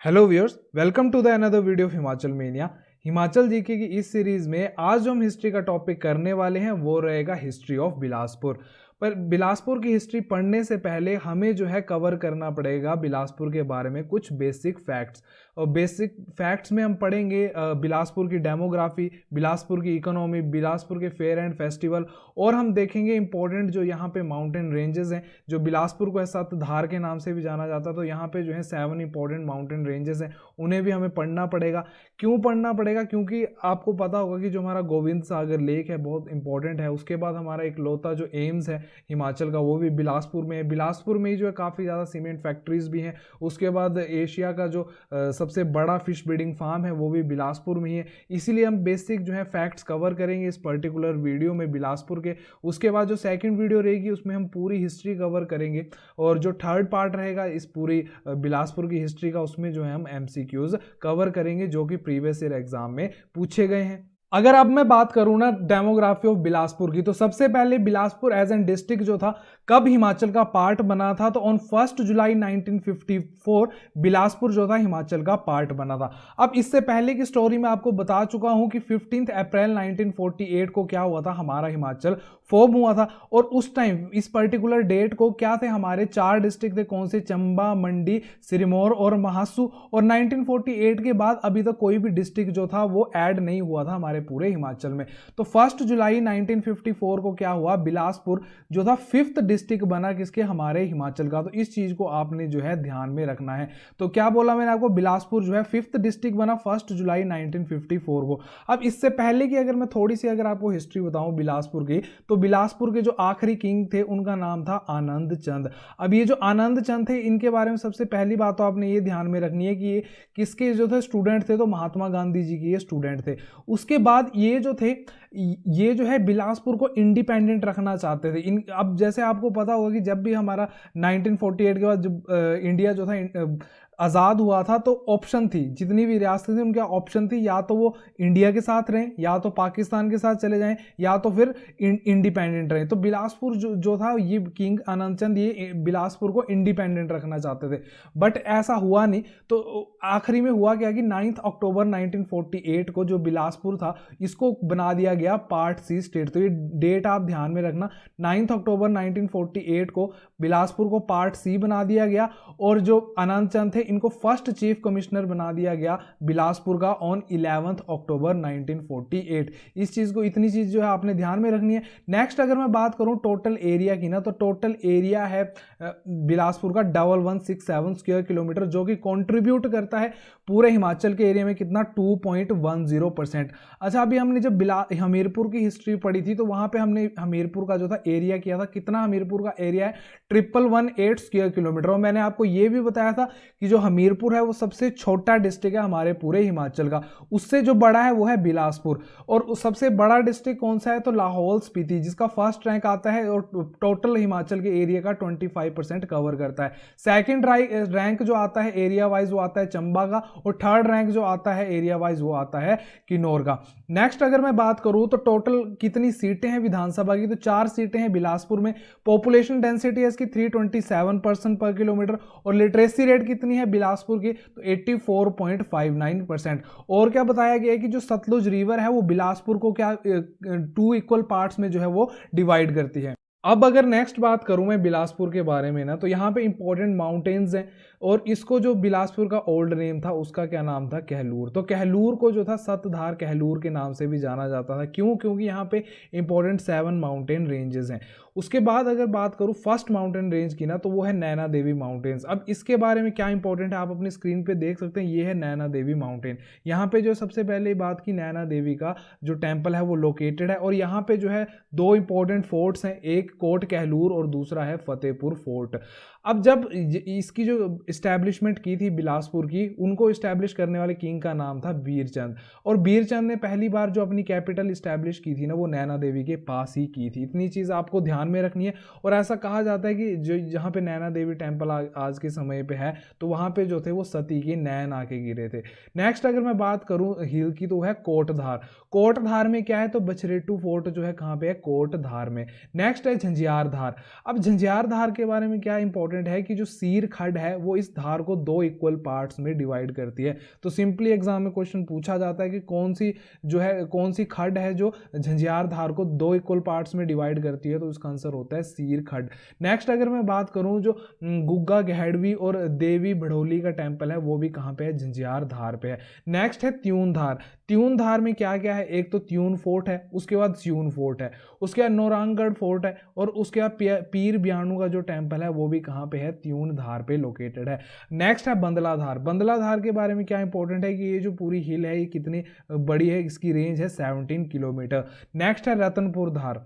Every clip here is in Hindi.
Hello viewers, welcome to the another video of Himachal mania. Himachal GK की इस सीरीज में आज जो हम हिस्ट्री का टॉपिक करने वाले हैं वो रहेगा हिस्ट्री ऑफ बिलासपुर। पर बिलासपुर की हिस्ट्री पढ़ने से पहले हमें जो है कवर करना पड़ेगा बिलासपुर के बारे में कुछ बेसिक फैक्ट्स। और बेसिक फैक्ट्स में हम पढ़ेंगे बिलासपुर की डेमोग्राफी, बिलासपुर की इकोनॉमी, बिलासपुर के फेयर एंड फेस्टिवल, और हम देखेंगे इंपॉर्टेंट जो यहाँ पे माउंटेन रेंजेस हैं। जो बिलासपुर को सतधार के नाम से भी जाना जाता है, तो यहाँ पे जो है 7 इंपॉर्टेंट माउंटेन रेंजेस हैं, उन्हें भी हमें पढ़ना पड़ेगा। क्यों पढ़ना पड़ेगा? क्योंकि आपको पता होगा कि जो हमारा गोविंद सागर लेक है बहुत इंपॉर्टेंट है। उसके बाद हमारा इकलौता जो एम्स है हिमाचल का वो भी बिलासपुर में है। बिलासपुर में ही जो है काफ़ी ज़्यादा सीमेंट फैक्ट्रीज भी हैं। उसके बाद एशिया का जो सबसे बड़ा फिश ब्रीडिंग फार्म है वो भी बिलासपुर में ही है। इसीलिए हम बेसिक जो है फैक्ट्स कवर करेंगे इस पर्टिकुलर वीडियो में बिलासपुर के। उसके बाद जो सेकंड वीडियो रहेगी उसमें हम पूरी हिस्ट्री कवर करेंगे, और जो थर्ड पार्ट रहेगा इस पूरी बिलासपुर की हिस्ट्री का उसमें जो है हम MCQs कवर करेंगे जो कि प्रीवियस ईयर एग्जाम में पूछे गए हैं। अगर अब मैं बात करूं ना डेमोग्राफी ऑफ बिलासपुर की, तो सबसे पहले बिलासपुर एज एन डिस्ट्रिक्ट जो था कब हिमाचल का पार्ट बना था, तो ऑन 1 जुलाई 1954 बिलासपुर जो था हिमाचल का पार्ट बना था। अब इससे पहले की स्टोरी में आपको बता चुका हूं कि 15 अप्रैल 1948 को क्या हुआ था, हमारा हिमाचल फॉर्म हुआ था। और उस टाइम इस पर्टिकुलर डेट को क्या थे, हमारे 4 डिस्ट्रिक्ट थे। कौन से? चंबा, मंडी, सिरमौर और महासू। और 1948 के बाद अभी तक कोई भी डिस्ट्रिक्ट जो था वो ऐड नहीं हुआ था हमारे पूरे हिमाचल में। तो 1 जुलाई 1954 को क्या हुआ, बिलासपुर जो था 5th डिस्ट्रिक्ट बना किसके? हमारे हिमाचल का। तो इस चीज को आपने जो है ध्यान में रखना है। तो क्या बोला मैंने आपको, बिलासपुर जो है 5th डिस्ट्रिक्ट बना 1 जुलाई 1954 को। अब इससे पहले की अगर मैं थोड़ी सी अगर आपको हिस्ट्री बताऊं बिलासपुर की, तो बिलासपुर के जो आखिरी किंग थे उनका नाम था आनंद चंद। अब ये जो आनंद चंद थे इनके बारे में सबसे पहली बात तो आपने ये ध्यान में रखनी है कि ये किसके जो थे स्टूडेंट थे, तो महात्मा गांधी जी के ये स्टूडेंट थे। उसके बाद ये जो थे ये जो है बिलासपुर को इंडिपेंडेंट रखना चाहते थे। अब जैसे आपको पता होगा कि जब भी हमारा 1948 के बाद जब इंडिया जो था आज़ाद हुआ था, तो ऑप्शन थी, जितनी भी रियासतें थी उनके ऑप्शन थी, या तो वो इंडिया के साथ रहें, या तो पाकिस्तान के साथ चले जाएं, या तो फिर इंडिपेंडेंट रहें। तो बिलासपुर जो था, ये किंग आनंद चंद ये बिलासपुर को इंडिपेंडेंट रखना चाहते थे, बट ऐसा हुआ नहीं। तो आखिरी में हुआ क्या कि 9 अक्टूबर 1948 को जो बिलासपुर था इसको बना दिया गया पार्ट C स्टेट। तो ये डेट आप ध्यान में रखना, 9 अक्टूबर 1948 को बिलासपुर को पार्ट C बना दिया गया, और जो आनंद चंद थे इनको फर्स्ट चीफ कमिश्नर बना दिया गया बिलासपुर का ऑन 11 अक्टूबर 1948। इस चीज को, इतनी चीज जो है आपने ध्यान में रखनी है। नेक्स्ट अगर मैं बात करूं टोटल एरिया की ना, तो टोटल एरिया है बिलासपुर का 1167 स्क्वायर किलोमीटर, जो कि कंट्रीब्यूट करता है पूरे हिमाचल के एरिया में कितना, 2.10%। अच्छा, अभी हमने जब हमीरपुर की हिस्ट्री पढ़ी थी तो वहां पे हमने हमीरपुर का जो था एरिया किया था, कितना हमीरपुर का एरिया है, 1118 स्क्वायर किलोमीटर। और मैंने आपको ये भी बताया था कि जो हमीरपुर है वो सबसे छोटा डिस्ट्रिक्ट है हमारे पूरे हिमाचल का, उससे जो बड़ा है वो है बिलासपुर। और सबसे बड़ा डिस्ट्रिक्ट कौन सा है, तो लाहौल स्पीति, जिसका फर्स्ट रैंक आता है और टोटल हिमाचल के एरिया का 25% कवर करता है। सेकंड रैंक जो आता है एरिया वाइज वो आता है चंबा का, और थर्ड रैंक जो आता है एरिया वाइज वो आता है किन्नौर का। नेक्स्ट अगर मैं बात करूं तो टोटल कितनी सीटें हैं विधानसभा की, तो 4 सीटें हैं बिलासपुर में। पॉपुलेशन डेंसिटी है इसकी 327 पर्सन पर किलोमीटर, और लिटरेसी रेट कितनी है बिलासपुर की, तो 84.59%। और क्या बताया गया है कि जो सतलुज रिवर है वो बिलासपुर को क्या 2 इक्वल पार्ट्स में जो है वो डिवाइड करती है। अब अगर नेक्स्ट बात करूं मैं बिलासपुर के बारे में ना, तो यहाँ पे इंपॉर्टेंट माउंटेन्स हैं, और इसको जो बिलासपुर का ओल्ड नेम था उसका क्या नाम था, कहलूर। तो कहलूर को जो था सतधार कहलूर के नाम से भी जाना जाता था। क्यों? क्योंकि यहाँ पे इंपॉर्टेंट 7 माउंटेन रेंजेस हैं। उसके बाद अगर बात करूँ फर्स्ट माउंटेन रेंज की ना, तो वो है नैना देवी माउंटेन्स। अब इसके बारे में क्या इंपॉर्टेंट है आप अपनी स्क्रीन पे देख सकते हैं, ये है नैना देवी माउंटेन। यहाँ पे जो सबसे पहले बात की, नैना देवी का जो टेम्पल है वो लोकेटेड है, और यहाँ पे जो है 2 इंपॉर्टेंट फोर्ट्स हैं, एक कोट कहलूर और दूसरा है फतेहपुर फोर्ट। अब जब इसकी जो इस्टेब्लिशमेंट की थी बिलासपुर की, उनको इस्टेब्लिश करने वाले किंग का नाम था बीरचंद, और बीरचंद ने पहली बार जो अपनी कैपिटल इस्टेब्लिश की थी ना वो नैना देवी के पास ही की थी। इतनी चीज़ आपको ध्यान में रखनी है। और ऐसा कहा जाता है कि जो जहाँ पे नैना देवी टेम्पल आज के समय पे है, तो वहाँ पे जो थे वो सती के नैन आके गिरे थे। नेक्स्ट अगर मैं बात करूँ हिल की, तो है कोटधार। कोटधार में क्या है, तो बछरेटू फोर्ट जो है कहाँ पे है, कोटधार में। नेक्स्ट है झंझियार धार। अब झंझियार धार के बारे में क्या इंपॉर्टेंट इंपॉर्टेंट है कि जो सीर खड है वो इस धार को दो इक्वल पार्ट्स में डिवाइड करती है। तो सिंपली एग्जाम में क्वेश्चन पूछा जाता है कि कौन सी खड है जो झंझार धार को दो इक्वल पार्ट्स में डिवाइड करती है, तो इसका आंसर होता है सीर खड। नेक्स्ट अगर मैं बात करूं, जो गुग्गा गहेड़वी और देवी भड़ोली का टेम्पल है वो भी कहाँ पे है, झंझार धार पे है। नेक्स्ट है त्यून धार। त्यून धार में क्या क्या है, एक तो त्यून फोर्ट है, उसके बाद स्यून फोर्ट है, उसके बाद नौरांगगढ़ फोर्ट है, और उसके बाद पीर ब्याणु का जो टेम्पल है वो भी कहाँ पे है, त्यून धार पे लोकेटेड है। नेक्स्ट है बंदला धार। बंदला धार के बारे में क्या इंपॉर्टेंट है कि ये जो पूरी हिल है ये कितनी बड़ी है, इसकी रेंज है 17 किलोमीटर। नेक्स्ट है रतनपुर धार।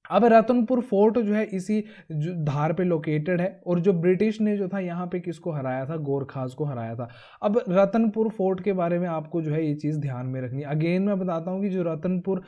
अब रतनपुर फोर्ट जो है इसी जो धार पे लोकेटेड है, और जो ब्रिटिश ने जो था यहाँ पे किसको हराया था, गोरखास को हराया था। अब रतनपुर फोर्ट के बारे में आपको जो है ये चीज़ ध्यान में रखनी है। अगेन मैं बताता हूँ कि जो रतनपुर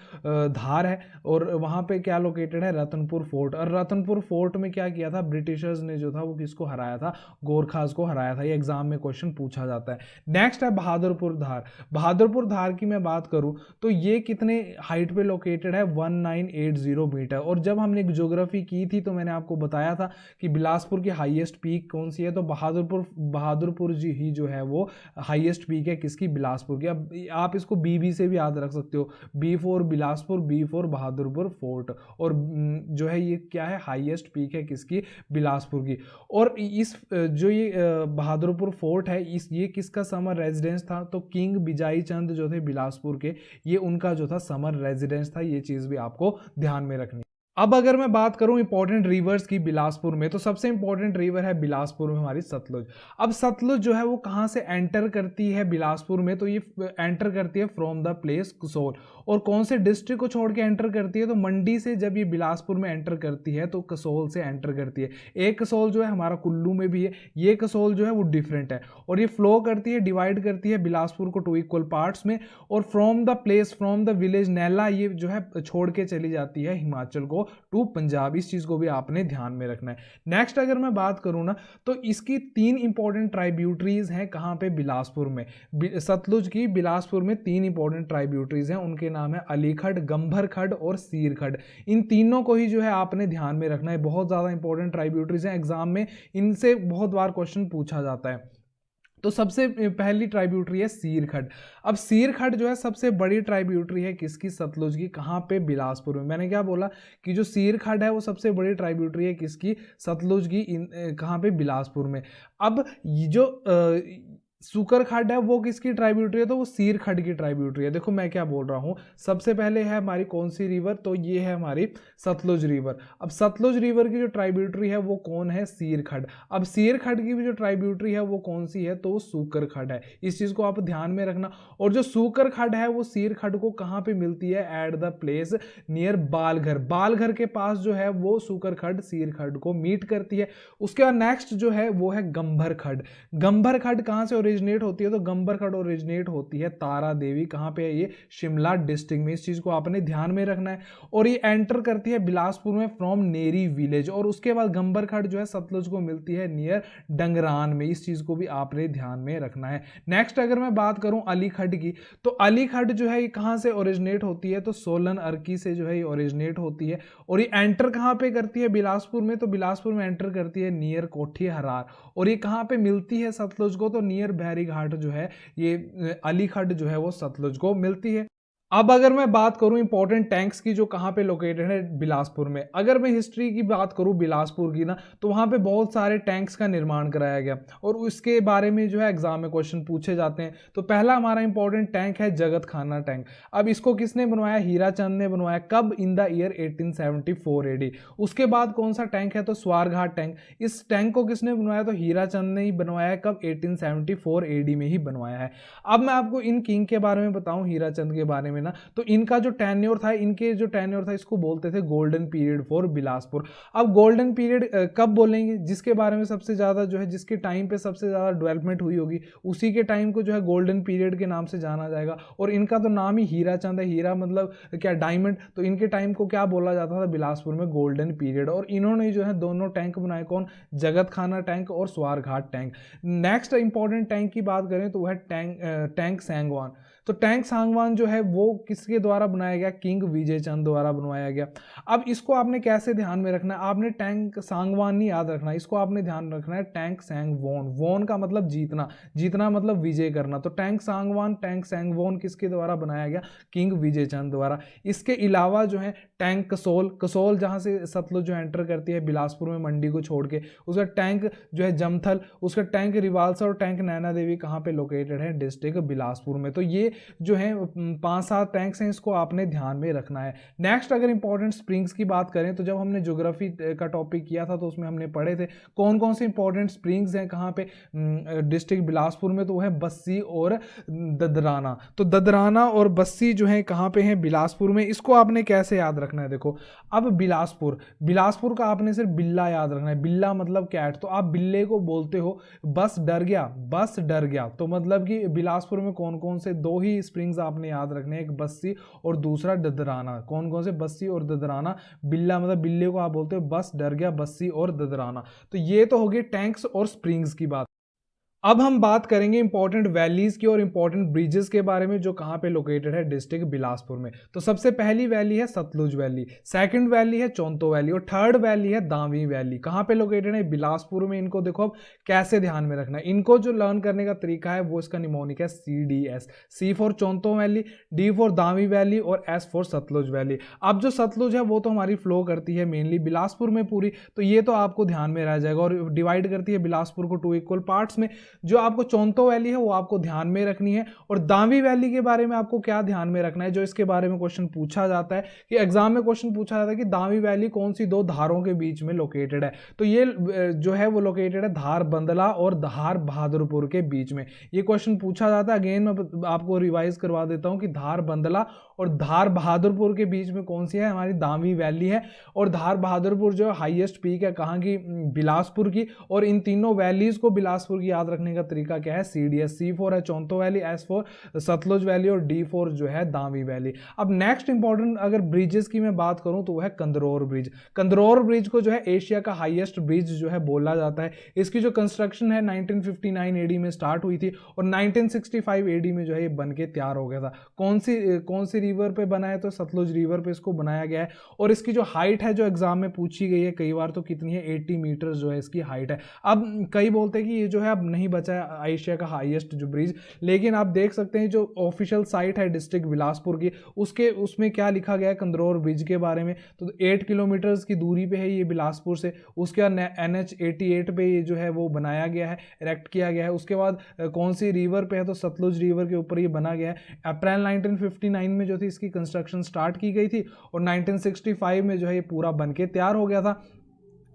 धार है और वहाँ पे क्या लोकेटेड है, रतनपुर फोर्ट। और रतनपुर फोर्ट में क्या किया था, ब्रिटिशर्स ने जो था वो किसको हराया था, गोरखास को हराया था। ये एग्जाम में क्वेश्चन पूछा जाता है। नेक्स्ट है बहादुरपुर धार। बहादुरपुर धार की मैं बात करूँ तो ये कितने हाइट पे लोकेटेड है, 1980 मीटर। और जब हमने ज्योग्राफी की थी तो मैंने आपको बताया था कि बिलासपुर की हाईएस्ट पीक कौन सी है, तो बहादुरपुर जी ही जो है वो हाईएस्ट पीक है किसकी, बिलासपुर की। अब आप इसको बीबी से भी याद रख सकते हो, B for Bilaspur, B for Bahadurpur fort, और जो है ये क्या है, हाईएस्ट पीक है किसकी, बिलासपुर की। और इस जो ये बहादुरपुर फोर्ट है ये किसका समर रेजिडेंस था, तो किंग बिजाई चंद जो थे बिलासपुर के, ये उनका जो था समर रेजिडेंस था। ये चीज़ भी आपको ध्यान में रखनी। अब अगर मैं बात करूं इंपॉर्टेंट रिवर्स की बिलासपुर में, तो सबसे इंपॉर्टेंट रिवर है बिलासपुर में हमारी सतलुज। अब सतलुज जो है वो कहां से एंटर करती है बिलासपुर में, तो ये एंटर करती है फ्रॉम द प्लेस कसोल। और कौन से डिस्ट्रिक्ट को छोड़ के एंटर करती है, तो मंडी से जब ये बिलासपुर में एंटर करती है तो कसोल से एंटर करती है। एक कसोल जो है हमारा कुल्लू में भी है, ये कसोल जो है वो डिफरेंट है, और ये फ्लो करती है, डिवाइड करती है बिलासपुर को टू इक्वल पार्ट्स में, और फ्रॉम द विलेज नैला ये जो है छोड़ के चली जाती है हिमाचल को टू पंजाब। इस चीज को भी आपने ध्यान में रखना है। नेक्स्ट अगर मैं बात करूं ना, तो इसकी तीन इंपॉर्टेंट ट्राइब्यूटरीज हैं कहां पे, बिलासपुर में। सतलुज की बिलासपुर में तीन इंपॉर्टेंट ट्राइब्यूटरीज हैं, उनके नाम है अलीखड़, गंभर खड और सीर खड। इन तीनों को ही जो है आपने ध्यान में रखना है, बहुत ज्यादा इंपॉर्टेंट ट्राइब्यूटरीज हैं, एग्जाम में इनसे बहुत बार क्वेश्चन पूछा जाता है। तो सबसे पहली ट्राइब्यूटरी है सीर खड। अब सीर खड जो है सबसे बड़ी ट्राइब्यूटरी है किसकी, सतलुज की। कहाँ पे, बिलासपुर में। मैंने क्या बोला कि जो सीर खड है वो सबसे बड़ी ट्राइब्यूटरी है किसकी, सतलुज की। कहाँ पे, बिलासपुर में। अब जो सुकर खड है वो किसकी ट्राइब्यूटरी है, तो वो सीर खड की ट्राइब्यूटरी है। देखो मैं क्या बोल रहा हूँ, सबसे पहले है हमारी कौन सी रिवर, तो ये है हमारी सतलुज रिवर। अब सतलुज रिवर की जो ट्राइब्यूटरी है वो कौन है, सीर खड। अब सीर खड की भी जो ट्राइब्यूटरी है वो कौन सी है, तो वो सूकर खड है। इस चीज को आप ध्यान में रखना। और जो सूकर खड है वो सीर खड को कहाँ पे मिलती है, एट द प्लेस नियर बालघर। बालघर के पास जो है वो सूकर खड सीर खड को मीट करती है। उसके बाद नेक्स्ट जो है वो है गंभर खड। गंभर खड कहाँ से ओरिजिनेट होती है, तो गंभर खड ओरिजिनेट होती है तारा देवी। कहाँ पे है ये, शिमला डिस्ट्रिक्ट में। इस चीज को आपने ध्यान में रखना है। और ये एंटर करती है बिलासपुर में फ्रॉम नेरी विलेज। और उसके बाद गंभर खड जो है सतलुज को मिलती है नियर डंगरान में। इस चीज को भी आपने ध्यान में रखना है। नेक्स्ट अगर मैं बात करूं अली खड की, तो अली खड जो है ये कहां से ओरिजिनेट होती है, तो सोलन अर्की से जो है ये ओरिजिनेट होती है। और ये एंटर कहां पे करती है, बिलासपुर में। तो बिलासपुर में एंटर करती है नियर कोठी हरार। और ये कहां पे मिलती है सतलुज को, तो नियर बहरी घाट जो है ये अली खड जो है वो सतलुज को मिलती है। अब अगर मैं बात करूं इंपॉर्टेंट टैंक्स की जो कहां पे लोकेटेड है, बिलासपुर में। अगर मैं हिस्ट्री की बात करूं बिलासपुर की ना, तो वहां पे बहुत सारे टैंक्स का निर्माण कराया गया, और उसके बारे में जो है एग्जाम में क्वेश्चन पूछे जाते हैं। तो पहला हमारा इंपॉर्टेंट टैंक है जगत खाना टैंक। अब इसको किसने बनवाया, हीराचंद ने बनवाया। कब, इन द ईयर 1874 एडी। उसके बाद कौन सा टैंक है, तो स्वारघाट टैंक। इस टैंक को किसने बनवाया, तो हीराचंद ने ही बनवाया। कब, 1874 एडी में ही बनवाया है। अब मैं आपको इन किंग के बारे में बताऊं, हीराचंद के बारे में ना, तो इनका जो टेन्योर था, इसको बोलते थे गोल्डन पीरियड फॉर बिलासपुर। अब गोल्डन पीरियड कब बोलेंगे, जिसके बारे में सबसे ज्यादा जो है, जिसके टाइम पे सबसे ज्यादा डेवलपमेंट हुई होगी, उसी के टाइम को जो है गोल्डन पीरियड के नाम से जाना जाएगा। और इनका तो नाम ही हीराचंद है। हीरा मतलब क्या, डायमंड। तो इनके टाइम को क्या बोला जाता था बिलासपुर में, गोल्डन पीरियड। और इन्होंने जो है दोनों टैंक बनाए, कौन, जगत खाना टैंक और Swarghat tank. Next important tank की बात करें तो वह टैंक सैंगवान। तो टैंक सांगवान जो है वो किसके द्वारा बनाया गया, किंग विजय चंद द्वारा बनवाया गया। अब इसको आपने कैसे ध्यान में रखना है, आपने टैंक सांगवान नहीं याद रखना, इसको आपने ध्यान रखना है टैंक सैंगवोन, वोन का मतलब जीतना, जीतना मतलब विजय करना। तो टैंक सांगवान टैंक सैंगवोन किसके द्वारा बनाया गया, किंग विजय चंद द्वारा। इसके अलावा जो है टैंक कसोल, कसोल जहां से सतलुज जो एंटर करती है बिलासपुर में मंडी को छोड़ के, उसका टैंक जो है जमथल, उसका टैंक रिवालसा और टैंक नैना देवी कहाँ पे लोकेटेड है, डिस्ट्रिक्ट बिलासपुर में। तो ये जो है 5-7 टैंक्स हैं, इसको आपने ध्यान में रखना है। नेक्स्ट अगर इंपॉर्टेंट स्प्रिंग्स की बात करें तो जब हमने ज्योग्राफी का टॉपिक किया था तो उसमें हमने पढ़े थे कौन कौन से इंपॉर्टेंट स्प्रिंग्स हैं कहाँ पे डिस्ट्रिक्ट बिलासपुर में, तो वो है बस्सी और ददराना। तो ददराना और बस्सी जो है कहाँ पे हैं, बिलासपुर में। इसको आपने कैसे याद रखना है, देखो अब बिलासपुर, बिलासपुर का आपने सिर्फ बिल्ला याद रखना है, बिल्ला मतलब कैट, तो आप बिल्ले को बोलते हो बस डर गया, बस डर गया। तो मतलब कि बिलासपुर में कौन कौन से 2 ही स्प्रिंग्स आपने याद रखने हैं, एक बस्सी और दूसरा ददराना। कौन कौन से, बस्सी और ददराना। बिल्ला मतलब बिल्ले को आप बोलते हो बस डर गया, बस्सी और ददराना। तो ये तो हो गए टैंक्स और स्प्रिंग्स की बात। अब हम बात करेंगे इंपॉर्टेंट वैलीज की और इंपॉर्टेंट ब्रिजेस के बारे में जो कहाँ पे लोकेटेड है डिस्ट्रिक्ट बिलासपुर में। तो सबसे पहली वैली है सतलुज वैली, सेकंड वैली है चौंतो वैली और थर्ड वैली है दावी वैली। कहाँ पे लोकेटेड है, बिलासपुर में। इनको देखो अब कैसे ध्यान में रखना है, इनको जो लर्न करने का तरीका है वो इसका निमोनिक है CDS, C फॉर चौंतो वैली, D फॉर दावी वैली और S फॉर सतलुज वैली। अब जो सतलुज है वो तो हमारी फ्लो करती है मेनली बिलासपुर में पूरी, तो ये तो आपको ध्यान में रह जाएगा, और डिवाइड करती है बिलासपुर को 2 इक्वल पार्ट्स में। जो आपको चौंतो वैली है वो आपको ध्यान में रखनी है। और दावी वैली के बारे में आपको क्या ध्यान में रखना है, जो इसके बारे में क्वेश्चन पूछा जाता है कि एग्जाम में क्वेश्चन पूछा जाता है कि दावी वैली कौन सी 2 धारों के बीच में लोकेटेड है, तो ये जो है वो लोकेटेड है धार बंदला और धार बहादुरपुर के बीच में। ये क्वेश्चन पूछा जाता है, अगेन मैं आपको रिवाइज करवा देता हूं कि धार बंदला और धार बहादुरपुर के बीच में कौन सी है, हमारी दावी वैली है। और धार बहादुरपुर जो हाईएस्ट पीक है कहाँ की, बिलासपुर की। और इन तीनों वैलीज को बिलासपुर की याद रखने का तरीका क्या है, CDS, C फॉर है चौंतो valley, S for Sutlej valley और D फॉर जो है दावी वैली। अब नेक्स्ट इंपॉर्टेंट अगर ब्रिजेस की मैं बात करूं तो वो है कंदरौर ब्रिज। कंदरौर ब्रिज को जो है एशिया का हाईएस्ट ब्रिज जो है बोला जाता है। इसकी जो कंस्ट्रक्शन है 1959 AD में स्टार्ट हुई थी और 1965 AD में जो है ये बन के तैयार हो गया था। कौन सी रिवर पे बना है, तो सतलुज रिवर पे इसको बनाया गया है। और इसकी जो हाइट है जो एग्जाम में पूछी गई है कई बार, तो कितनी है, 80 मीटर जो है इसकी हाइट है। अब कई बोलते हैं कि ये जो है अब नहीं बचा है एशिया का हाईएस्ट जो ब्रिज, लेकिन आप देख सकते हैं जो ऑफिशियल साइट है डिस्ट्रिक्ट बिलासपुर की, उसमें क्या लिखा गया है कंदरौर ब्रिज के बारे में, तो 8 किलोमीटर की दूरी पे है ये बिलासपुर से। उसके बाद NH 88 पे ये जो है वो बनाया गया है, इरेक्ट किया गया है। उसके बाद कौन सी रिवर पे है, तो सतलुज रिवर के ऊपर ये बना गया है। अप्रैल 1959 में जो थी इसकी कंस्ट्रक्शन स्टार्ट की गई थी और 1965 में जो है ये पूरा बन के तैयार हो गया था।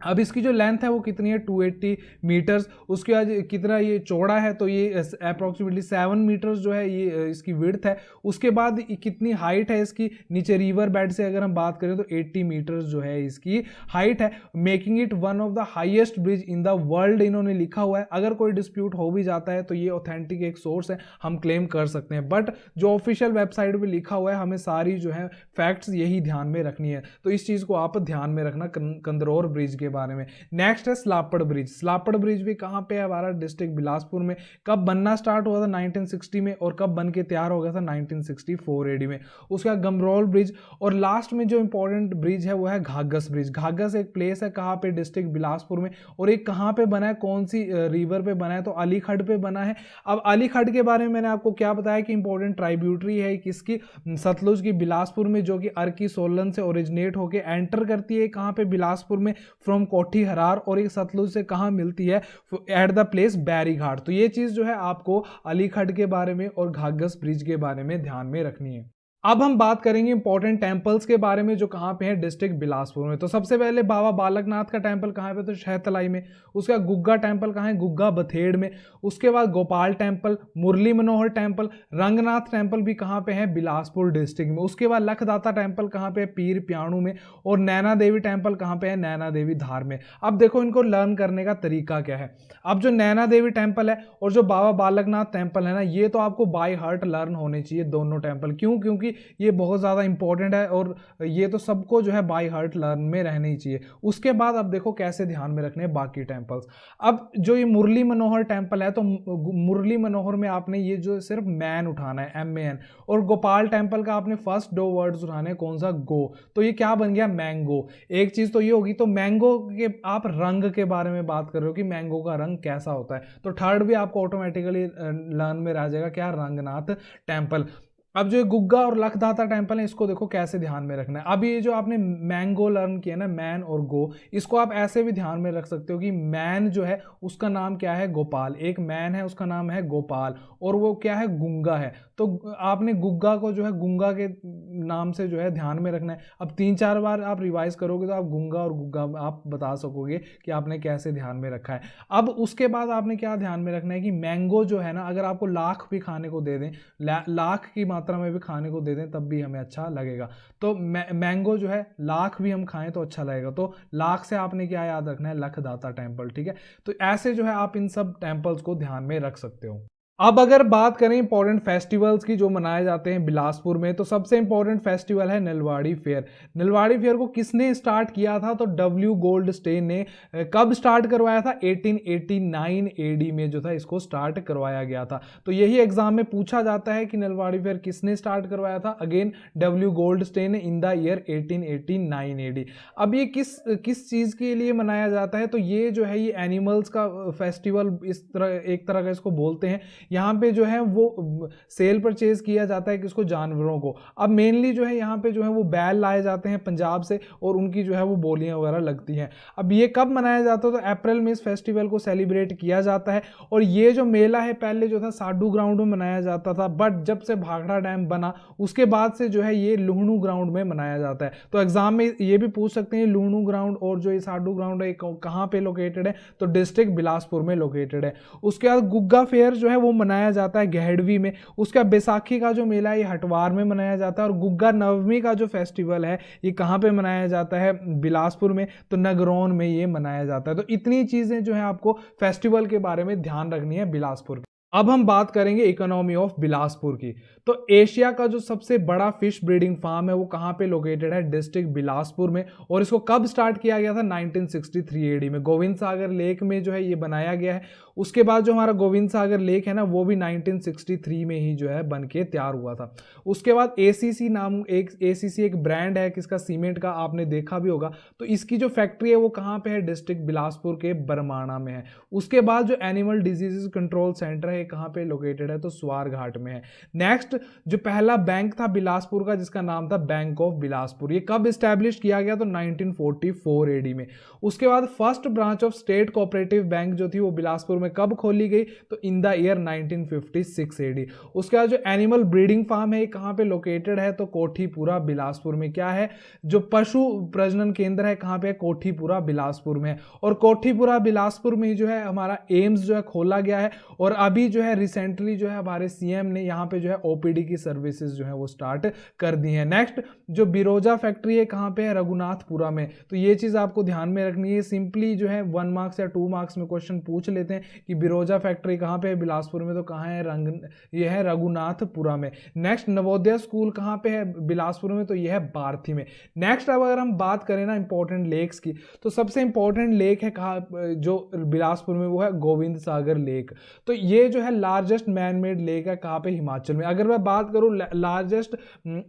अब इसकी जो लेंथ है वो कितनी है, 280 मीटर्स। उसके बाद कितना ये चौड़ा है, तो ये अप्रॉक्सीमेटली 7 मीटर्स जो है ये इसकी विड्थ है। उसके बाद कितनी हाइट है इसकी, नीचे रिवर बेड से अगर हम बात करें तो 80 मीटर्स जो है इसकी हाइट है, making it one of the highest bridge in the world इन्होंने लिखा हुआ है। अगर कोई डिस्प्यूट हो भी जाता है तो ये ऑथेंटिक एक सोर्स है, हम क्लेम कर सकते हैं, बट जो ऑफिशियल वेबसाइट पर लिखा हुआ है हमें सारी जो है फैक्ट्स यही ध्यान में रखनी है। तो इस चीज़ को आप ध्यान में रखना कंदरौर ब्रिज के बारे में। नेक्स्ट है स्लापड़ ब्रिज। स्लापड़ ब्रिज भी कहां पे है, हमारा डिस्ट्रिक्ट बिलासपुर में। कब बनना स्टार्ट हुआ था, 1960 में, और कब बन के तैयार हो गया था, 1964 AD में। उसका गमरोल ब्रिज। और लास्ट में जो इंपॉर्टेंट ब्रिज है वो है घाघस ब्रिज। घाघस एक प्लेस है कहां पे, डिस्ट्रिक्ट बिलासपुर में। और एक कहां पे बना है, कौन सी रिवर पे बना है, तो अलीखड़ पे बना है। अब अलीखड़ के बारे में मैंने आपको क्या बताया कि इंपॉर्टेंट ट्राइब्यूटरी है किसकी, सतलुज की, बिलासपुर में, जो कि अर्की सोलन से ओरिजिनेट होकर एंटर करती है कहां पे, बिलासपुर में, फ्रॉम कोठी हरार। और एक सतलुज से कहां मिलती है, एट द प्लेस बैरीघाट। तो ये चीज जो है आपको अलीखड़ के बारे में और घाघस ब्रिज के बारे में ध्यान में रखनी है। अब हम बात करेंगे इंपॉर्टेंट टेंपल्स के बारे में जो कहां पे है, डिस्ट्रिक्ट बिलासपुर में। तो सबसे पहले बाबा बालकनाथ का टेंपल कहां पे, तो शहतलाई में। उसका गुग्गा टेंपल कहां है, गुग्गा बथेड़ में। उसके बाद Gopal temple, Murli Manohar temple, Ranganath temple भी कहां पे है, बिलासपुर डिस्ट्रिक्ट में। उसके बाद लखदाता टेंपल कहां पे है, पीर प्याणु में। और नैना देवी टेंपल कहां पे है, नैना देवी धार में। अब देखो इनको लर्न करने का तरीका क्या है। अब जो नैना देवी टेंपल है और जो बाबा बालकनाथ टेंपल है ना, ये तो आपको बाय हार्ट लर्न होने चाहिए दोनों टेंपल। क्यों, क्योंकि ये बहुत ज़्यादा इंपॉर्टेंट है और ये तो सबको जो है बाय हार्ट लर्न में रहना ही चाहिए। उसके बाद अब देखो कैसे ध्यान में रखने हैं बाकी टेम्पल्स। अब जो ये मुरली मनोहर टेम्पल है, तो मुरली मनोहर में आपने ये जो सिर्फ मैन उठाना है, MAN, और गोपाल टेम्पल का आपने फर्स्ट 2 वर्ड्स उठाने हैं, कौन सा, गो, तो ये क्या बन गया, मैंगो। एक चीज तो ये होगी, तो मैंगो के आप रंग के बारे में बात कर रहे हो कि मैंगो का रंग कैसा होता है, तो थर्ड भी आपको ऑटोमेटिकली लर्न में रह जाएगा, क्या, रंगनाथ टेम्पल। अब जो गुग्गा और लखदाता टेम्पल है, इसको देखो कैसे ध्यान में रखना है। अब ये जो आपने मैंगो लर्न किया ना, मैन और गो, इसको आप ऐसे भी ध्यान में रख सकते हो कि मैन जो है उसका नाम क्या है, गोपाल, एक मैन है उसका नाम है गोपाल, और वो क्या है, गुंगा है, तो आपने गुग्गा को जो है गुंगा के नाम से जो है ध्यान में रखना है। अब 3-4 बार आप रिवाइज करोगे तो आप गुंगा और गुग्गा आप बता सकोगे कि आपने कैसे ध्यान में रखा है। अब उसके बाद आपने क्या ध्यान में रखना है कि मैंगो जो है ना, अगर आपको लाख भी खाने को दे दें, लाख की मात्रा में भी खाने को दे दें, तब भी हमें अच्छा लगेगा। तो मैंगो जो है लाख भी हम खाएं तो अच्छा लगेगा, तो लाख से आपने क्या याद रखना है, लखदाता टेम्पल, ठीक है। तो ऐसे जो है आप इन सब टेम्पल्स को ध्यान में रख सकते हो। अब अगर बात करें इंपॉर्टेंट फेस्टिवल्स की जो मनाए जाते हैं बिलासपुर में, तो सबसे इंपॉर्टेंट फेस्टिवल है नलवाड़ी फेयर। नलवाड़ी फेयर को किसने स्टार्ट किया था, तो W गोल्डस्टेन ने। कब स्टार्ट करवाया था, 1889 AD में जो था इसको स्टार्ट करवाया गया था। तो यही एग्जाम में पूछा जाता है कि नलवाड़ी फेयर किसने स्टार्ट करवाया था, अगेन W गोल्डस्टेन ने, इन द ईयर 1889 AD। अब ये किस चीज के लिए मनाया जाता है, तो ये जो है ये एनिमल्स का फेस्टिवल, इस तरह एक तरह का इसको बोलते हैं। यहाँ पे जो है वो सेल परचेज किया जाता है किसको, जानवरों को। अब मेनली जो है यहाँ पे जो है वो बैल लाए जाते हैं पंजाब से, और उनकी जो है वो बोलियां वगैरह लगती हैं। अब ये कब मनाया जाता है, तो अप्रैल में इस फेस्टिवल को सेलिब्रेट किया जाता है। और ये जो मेला है पहले जो था साडू ग्राउंड में मनाया जाता था, बट जब से भाखड़ा डैम बना उसके बाद से जो है ये लुहणू ग्राउंड में मनाया जाता है। तो एग्जाम में ये भी पूछ सकते हैं लुहणू ग्राउंड और जो ये साडू ग्राउंड है कहाँ पे लोकेटेड है, तो डिस्ट्रिक्ट बिलासपुर में लोकेटेड है। उसके बाद गुग्गा फेयर जो है वो मनाया जाता है गहेड़वी में। उसका बैसाखी का जो मेला है ये हटवार में मनाया जाता है। और गुग्गा नवमी का जो फेस्टिवल है ये कहाँ पे मनाया जाता है, बिलासपुर में, तो नगरौन में ये मनाया जाता है। तो इतनी चीजें जो है आपको फेस्टिवल के बारे में ध्यान रखनी है बिलासपुर। अब हम बात करेंगे इकोनॉमी ऑफ बिलासपुर की। तो एशिया का जो सबसे बड़ा फिश ब्रीडिंग फार्म है वो कहाँ पे लोकेटेड है, डिस्ट्रिक्ट बिलासपुर में। और इसको कब स्टार्ट किया गया था, 1963 AD में, गोविंद सागर लेक में जो है ये बनाया गया है। उसके बाद जो हमारा गोविंद सागर लेक है ना, वो भी 1963 में ही जो है बन के तैयार हुआ था। उसके बाद ACC नाम, ACC एक ब्रांड है किसका, सीमेंट का, आपने देखा भी होगा। तो इसकी जो फैक्ट्री है वो कहाँ पे है, डिस्ट्रिक्ट बिलासपुर के बरमाणा में है। उसके बाद जो एनिमल डिजीजेस कंट्रोल सेंटर है कहां पे लोकेटेड है, तो स्वार घाट में है। नेक्स्ट जो पहला बैंक था बिलासपुर का जिसका नाम था बैंक ऑफ बिलासपुर, ये कब स्टैब्लिश किया गया, तो 1944 AD में। उसके बाद first branch of state cooperative bank जो थी वो बिलासपुर में कब खोली गई, तो इन द ईयर 1956 AD। उसके बाद जो एनिमल ब्रीडिंग फार्म है कहां पे लोकेटेड है, तो कोठीपुरा बिलासपुर में। क्या है, जो पशु प्रजनन केंद्र है कहां पे, कोठीपुरा बिलासपुर में। और कोठीपुरा बिलासपुर में जो है हमारा एम्स जो है खोला गया है। और अभी जो है रिसेंटली जो है हमारे CM ने यहाँ पे जो है OPD की सर्विसेज जो है वो स्टार्ट कर दी है। नेक्स्ट जो बिरोजा फैक्ट्री है कहाँ पे है, रघुनाथपुरा में। तो ये चीज आपको ध्यान में रखनी है, सिंपली जो है 1 मार्क्स या 2 मार्क्स में क्वेश्चन पूछ लेते हैं कि बिरोजा फैक्ट्री कहाँ पे है बिलासपुर में, तो कहाँ है, ये है रघुनाथपुरा में। नेक्स्ट नवोदय स्कूल कहाँ पे है बिलासपुर में, तो यह है बार्थी में। नेक्स्ट अब अगर हम बात करें ना इंपॉर्टेंट लेक्स की, तो सबसे इंपॉर्टेंट लेक है कहाँ जो बिलासपुर में, वो है गोविंद सागर लेक। तो ये जो है लार्जेस्ट मैन मेड लेक है कहाँ पे, हिमाचल में। अगर मैं बात करूं लार्जेस्ट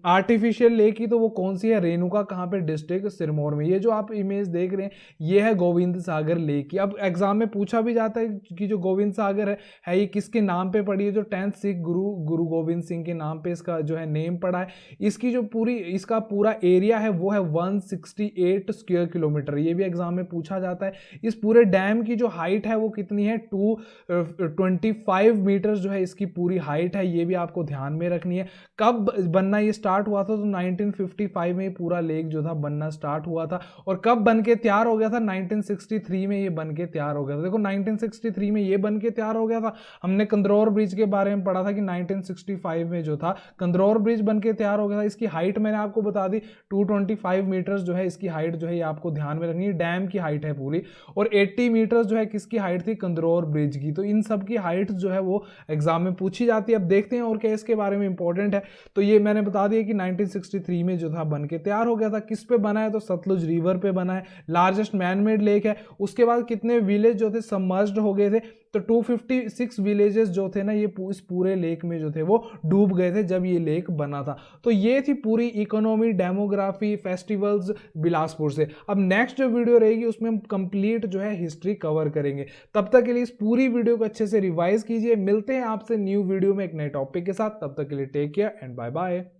आर्टिफिशियल लेक की, तो वो कौन सी है, रेणुका, कहाँ पे, डिस्ट्रिक्ट सिरमौर में। ये जो आप इमेज देख रहे हैं ये है गोविंद सागर लेक की। अब एग्जाम में पूछा भी जाता है कि जो गोविंद सागर है ये किसके नाम पे पड़ी है, जो 10th सिख गुरु गोविंद सिंह के नाम पे इसका जो है नेम पड़ा है। इसकी जो इसका पूरा एरिया है वो है 168 स्क्वायर किलोमीटर। ये भी एग्जाम में पूछा जाता है। इस पूरे डैम की जो हाइट है वो कितनी है, 225 मीटर जो है इसकी पूरी हाइट है। ये भी आपको ध्यान में रखनी है। कब बनना ये स्टार्ट हुआ था, तो 1955 में पूरा लेक जो था बनना स्टार्ट हुआ था। और कब बन के तैयार हो गया था, 1963 में ये बन के तैयार हो गया था। देखो 1963 में ये बन के तैयार हो गया था। हमने कंदरौर ब्रिज के बारे में पढ़ा था कि 1965 में जो था कंदरौर ब्रिज बन के तैयार हो गया था। इसकी हाइट मैंने आपको बता दी 225 मीटर्स जो है इसकी हाइट जो है ये आपको ध्यान में रखनी है। डैम की हाइट है पूरी। और 80 मीटर्स जो है किसकी हाइट थी, कंदरौर ब्रिज की। तो इन सब की हाइट जो जो है वो एग्जाम में पूछी जाती है। अब देखते हैं और क्या इसके बारे में इंपॉर्टेंट है। तो ये मैंने बता दिया कि 1963 में जो था बन के तैयार हो गया था। किस पे बना है? तो सतलुज रिवर पे बना है। लार्जेस्ट मैन मेड लेक है। उसके बाद कितने विलेज जो थे सबमर्ज्ड हो गए थे? तो 256 विलेजेस जो थे ना, ये इस पूरे लेक में जो थे वो डूब गए थे जब ये लेक बना था। तो ये थी पूरी इकोनॉमी, डेमोग्राफी, फेस्टिवल्स बिलासपुर से। अब नेक्स्ट जो वीडियो रहेगी उसमें हम कंप्लीट जो है हिस्ट्री कवर करेंगे। तब तक के लिए इस पूरी वीडियो को अच्छे से रिवाइज कीजिए। मिलते हैं आपसे न्यू वीडियो में एक नए टॉपिक के साथ। तब तक के लिए take care and bye bye.